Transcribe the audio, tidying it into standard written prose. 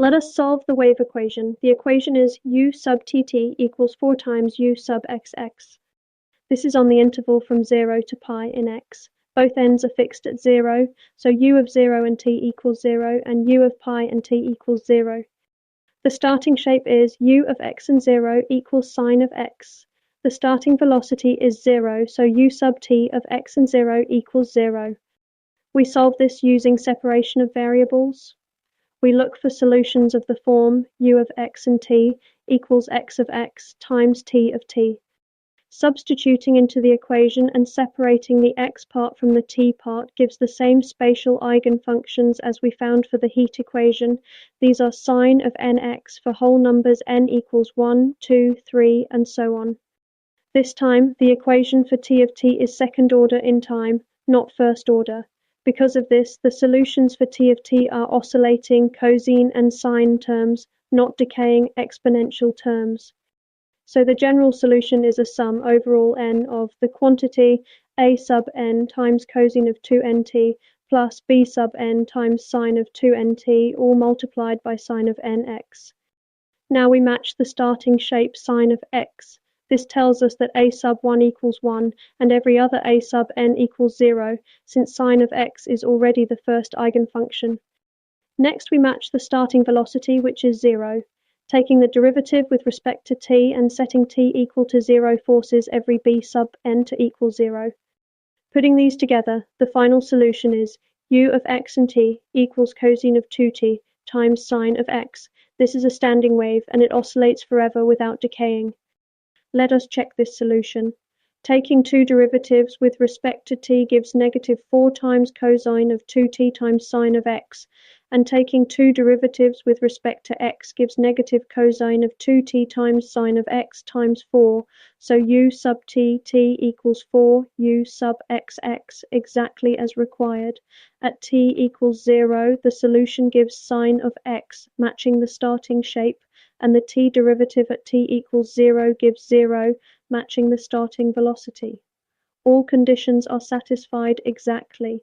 Let us solve the wave equation. The equation is u sub tt equals 4 times u sub xx. This is on the interval from 0 to pi in x. Both ends are fixed at 0, so u of 0 and t equals 0, and u of pi and t equals 0. The starting shape is u of x and 0 equals sine of x. The starting velocity is 0, so u sub t of x and 0 equals 0. We solve this using separation of variables. We look for solutions of the form u of x and t equals x of x times t of t. Substituting into the equation and separating the x part from the t part gives the same spatial eigenfunctions as we found for the heat equation. These are sine of nx for whole numbers n equals 1, 2, 3, and so on. This time, the equation for t of t is second order in time, not first order. Because of this, the solutions for t of t are oscillating cosine and sine terms, not decaying exponential terms. So the general solution is a sum overall n of the quantity a sub n times cosine of 2nt plus b sub n times sine of 2nt, all multiplied by sine of nx. Now we match the starting shape sine of x. This tells us that a sub 1 equals 1 and every other a sub n equals 0, since sine of x is already the first eigenfunction. Next we match the starting velocity, which is 0. Taking the derivative with respect to t and setting t equal to 0 forces every b sub n to equal 0. Putting these together, the final solution is u of x and t equals cosine of 2t times sine of x. This is a standing wave and it oscillates forever without decaying. Let us check this solution. Taking two derivatives with respect to t gives negative 4 times cosine of 2t times sine of x, and taking two derivatives with respect to x gives negative cosine of 2t times sine of x times 4, so u sub t equals 4 u sub xx, exactly as required. At t equals 0, the solution gives sine of x, matching the starting shape, and the t derivative at t equals 0 gives 0, matching the starting velocity. All conditions are satisfied exactly.